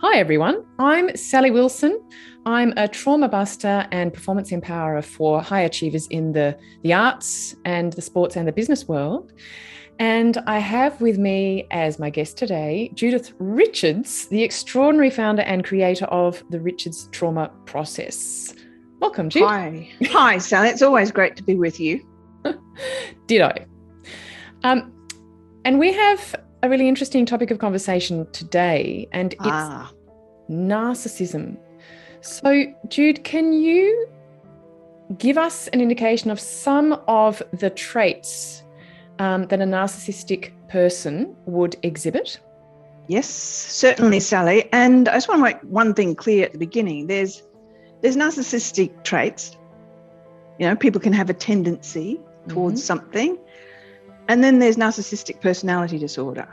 Hi everyone, I'm Sally Wilson. I'm a trauma buster and performance empowerer for high achievers in the arts and the sports and the business world. And I have with me as my guest today, Judith Richards, the extraordinary founder and creator of the Richards Trauma Process. Welcome, Jude. Hi, Sally. It's always great to be with you. Ditto. And we have a really interesting topic of conversation today, and it's narcissism. So, Jude, can you give us an indication of some of the traits that a narcissistic person would exhibit? Yes, certainly, Sally. And I just want to make one thing clear at the beginning. There's narcissistic traits. You know, people can have a tendency towards something. And then there's narcissistic personality disorder.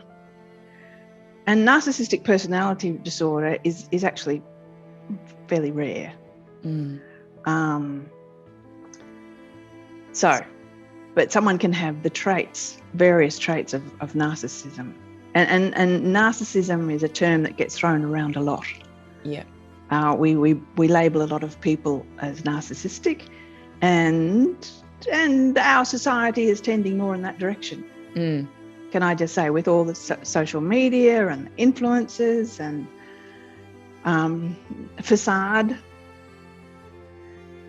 And narcissistic personality disorder is actually fairly rare. But someone can have the traits, various traits of narcissism. And narcissism is a term that gets thrown around a lot. Yeah. We label a lot of people as narcissistic, and our society is tending more in that direction. Can I just say, with all the social media and influences and facade.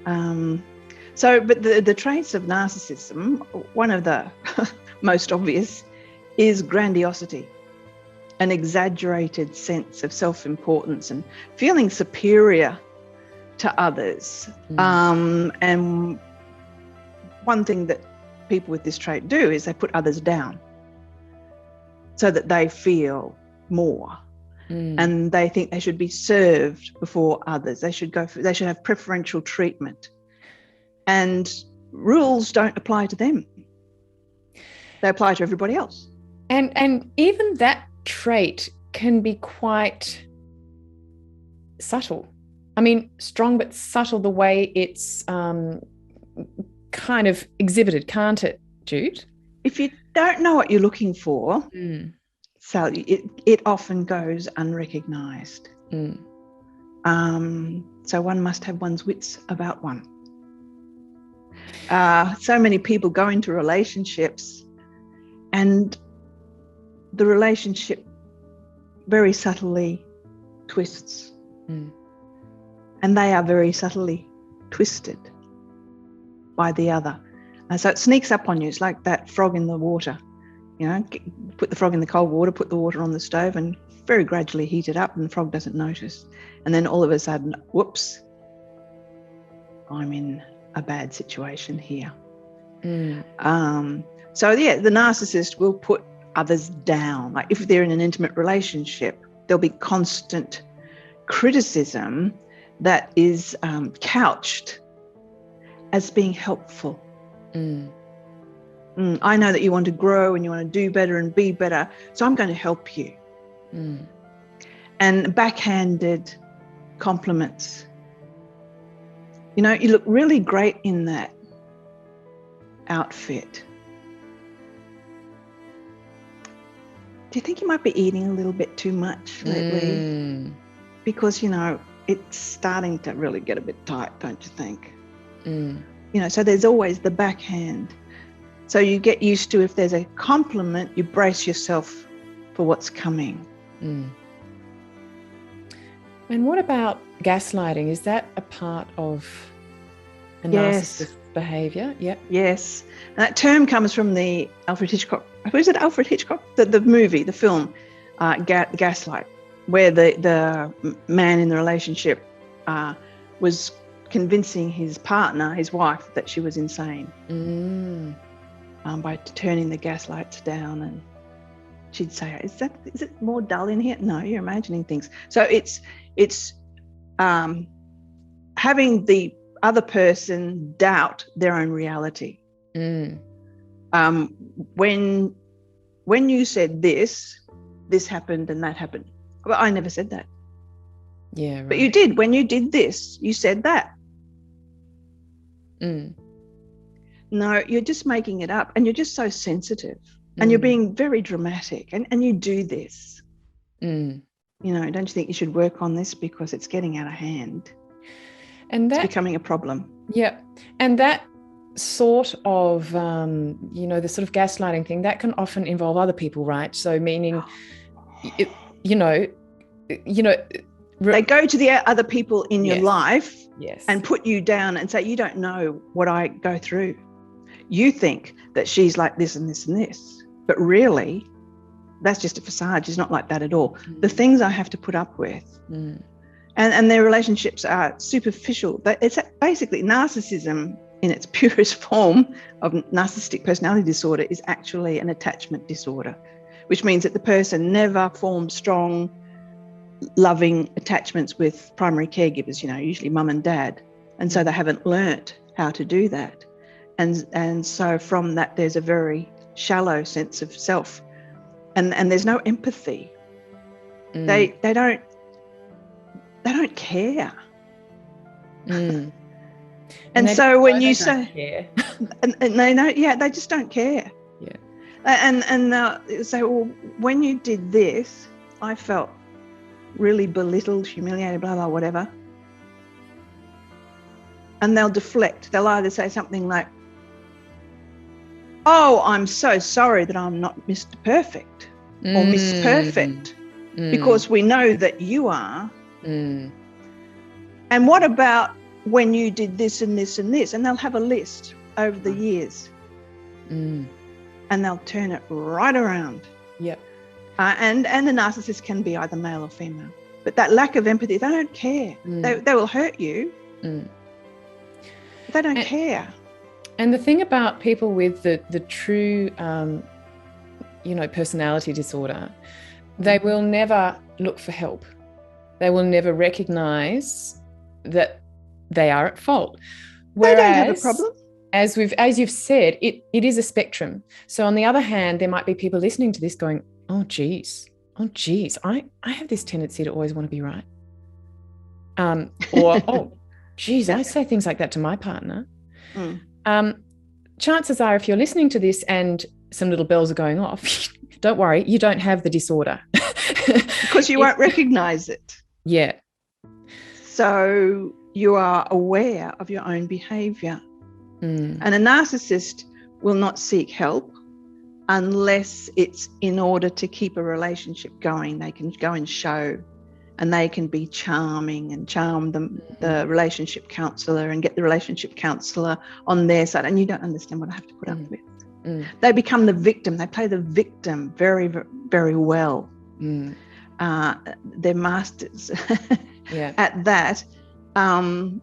But the traits of narcissism, one of the most obvious is grandiosity, an exaggerated sense of self-importance and feeling superior to others. And one thing that people with this trait do is they put others down so that they feel more. And they think they should be served before others. They should have preferential treatment. And rules don't apply to them. They apply to everybody else. And even that trait can be quite subtle. I mean, strong but subtle, the way it's kind of exhibited, can't it, Jude? If you don't know what you're looking for, Sally, it often goes unrecognised. So one must have one's wits about one. So many people go into relationships and the relationship very subtly twists. And they are very subtly twisted by the other. So it sneaks up on you. It's like that frog in the water. You know, put the frog in the cold water, put the water on the stove and very gradually heat it up, and the frog doesn't notice. And then all of a sudden, whoops, I'm in a bad situation here. The narcissist will put others down. Like if they're in an intimate relationship, there'll be constant criticism that is couched as being helpful. I know that you want to grow and you want to do better and be better, so I'm going to help you. And backhanded compliments. You know, you look really great in that outfit. Do you think you might be eating a little bit too much lately? Because, you know, it's starting to really get a bit tight, don't you think? You know, so there's always the backhand. So you get used to, if there's a compliment, you brace yourself for what's coming. And what about gaslighting? Is that a part of a narcissist behaviour? Yeah. Yes. And that term comes from the Alfred Hitchcock. Was it Alfred Hitchcock? The movie, the film, Gaslight, where the man in the relationship was convincing his partner, his wife, that she was insane. By turning the gaslights down, and she'd say, "Is it more dull in here?" No, you're imagining things. So it's having the other person doubt their own reality. When you said this happened and that happened. Well, I never said that. Yeah, right. But you did. When you did this, you said that. No, you're just making it up, and you're just so sensitive, and you're being very dramatic, and you do this. don't you think you should work on this because it's getting out of hand? And it's becoming a problem. Yeah. And that sort of, the sort of gaslighting thing, that can often involve other people, right? So meaning, they go to the other people in your life yes. and put you down and say, you don't know what I go through. You think that she's like this and this and this, but really that's just a facade. She's not like that at all. The things I have to put up with. And their relationships are superficial. It's basically narcissism in its purest form of narcissistic personality disorder is actually an attachment disorder, which means that the person never forms strong, loving attachments with primary caregivers, usually mum and dad. And so they haven't learnt how to do that. And so from that, there's a very shallow sense of self. And there's no empathy. They don't care. And so when you say, and they know, they just don't care. Yeah. And they'll say, well, when you did this, I felt really belittled, humiliated, blah, blah, whatever. And they'll deflect. They'll either say something like, oh, I'm so sorry that I'm not Mr. Perfect or Miss Perfect, because we know that you are. And what about when you did this and this and this? And they'll have a list over the years. And they'll turn it right around. Yep. And the narcissist can be either male or female. But that lack of empathy, they don't care. They will hurt you. But they don't care. And the thing about people with the true, personality disorder, they will never look for help. They will never recognise that they are at fault. Whereas, they don't have a problem. As you've said, it is a spectrum. So on the other hand, there might be people listening to this going, oh geez, I have this tendency to always want to be right. Or, oh geez, I say things like that to my partner. Chances are, if you're listening to this and some little bells are going off, don't worry, you don't have the disorder. Because you won't recognise it. Yeah. So you are aware of your own behaviour. And a narcissist will not seek help unless it's in order to keep a relationship going. They can go and show, and they can be charming and charm the relationship counsellor and get the relationship counsellor on their side. And you don't understand what I have to put up with. They become the victim. They play the victim very, very well. They're masters at that. And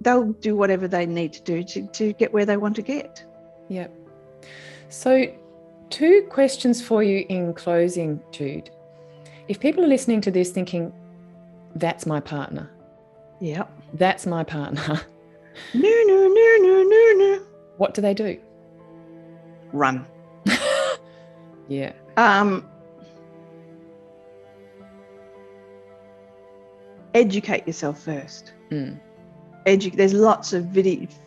they'll do whatever they need to do to get where they want to get. Yep. So 2 questions for you in closing, Jude. If people are listening to this thinking, that's my partner. Yeah. That's my partner. No. What do they do? Run. Yeah. Educate yourself first. There's lots of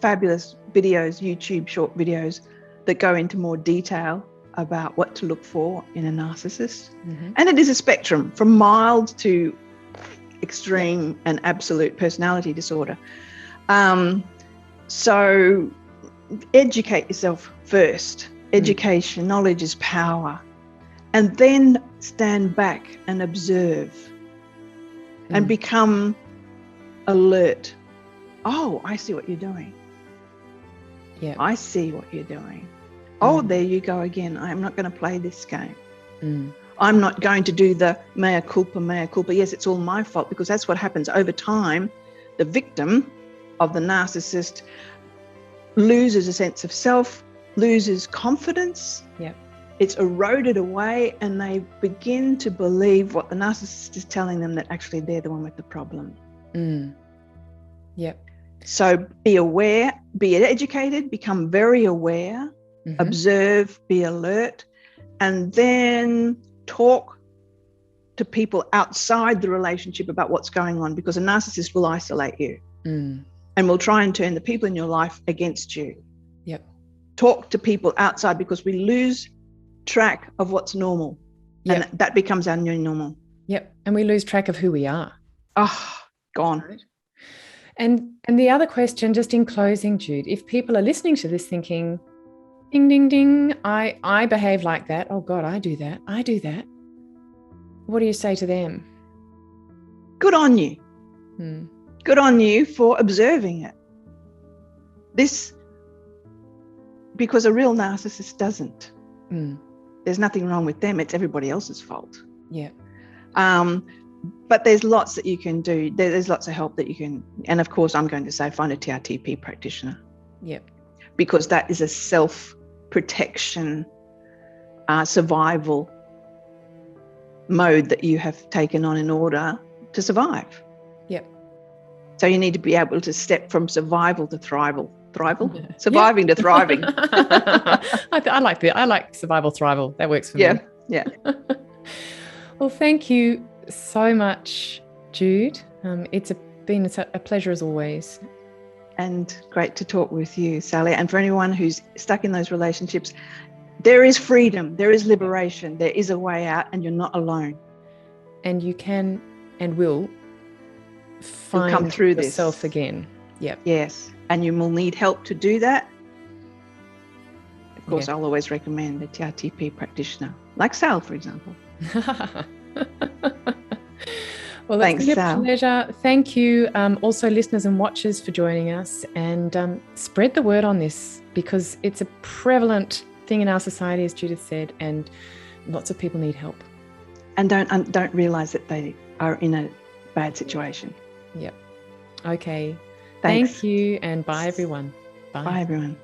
fabulous videos, YouTube short videos that go into more detail about what to look for in a narcissist. And it is a spectrum from mild to extreme and absolute personality disorder. So educate yourself first. Education, knowledge is power. And then stand back and observe and become alert. Oh, I see what you're doing. Yeah. I see what you're doing. Oh, there you go again. I'm not going to play this game. I'm not going to do the mea culpa. Yes, it's all my fault, because that's what happens over time. The victim of the narcissist loses a sense of self, loses confidence. Yeah. It's eroded away, and they begin to believe what the narcissist is telling them, that actually they're the one with the problem. Yep. So be aware, be educated, become very aware, observe, be alert, and then talk to people outside the relationship about what's going on, because a narcissist will isolate you and will try and turn the people in your life against you. Yep. Talk to people outside, because we lose track of what's normal. And that becomes our new normal. Yep. And we lose track of who we are. Oh, gone. Right. And the other question, just in closing, Jude, if people are listening to this thinking, ding, ding, ding, I behave like that. Oh God, I do that. I do that. What do you say to them? Good on you. Good on you for observing it. Because a real narcissist doesn't. There's nothing wrong with them. It's everybody else's fault. Yeah. But there's lots that you can do. There's lots of help that you can. And of course, I'm going to say find a TRTP practitioner. Yep. Because that is a self-protection, survival mode that you have taken on in order to survive. Yep. So you need to be able to step from survival to thrival. Surviving to thriving. I like survival thrival. That works for me. Yeah. Well, thank you so much, Jude. It's been a pleasure as always. And great to talk with you, Sally. And for anyone who's stuck in those relationships, there is freedom, there is liberation, there is a way out, and you're not alone. And you can and will find come through yourself this again. Yep. Yes. And you will need help to do that. Of course, I'll always recommend a TRTP practitioner, like Sal, for example. Well, that's been a pleasure. Thank you, also listeners and watchers, for joining us, and spread the word on this, because it's a prevalent thing in our society, as Judith said, and lots of people need help. And don't realise that they are in a bad situation. Yep. Okay. Thanks. Thank you, and bye everyone. Bye everyone.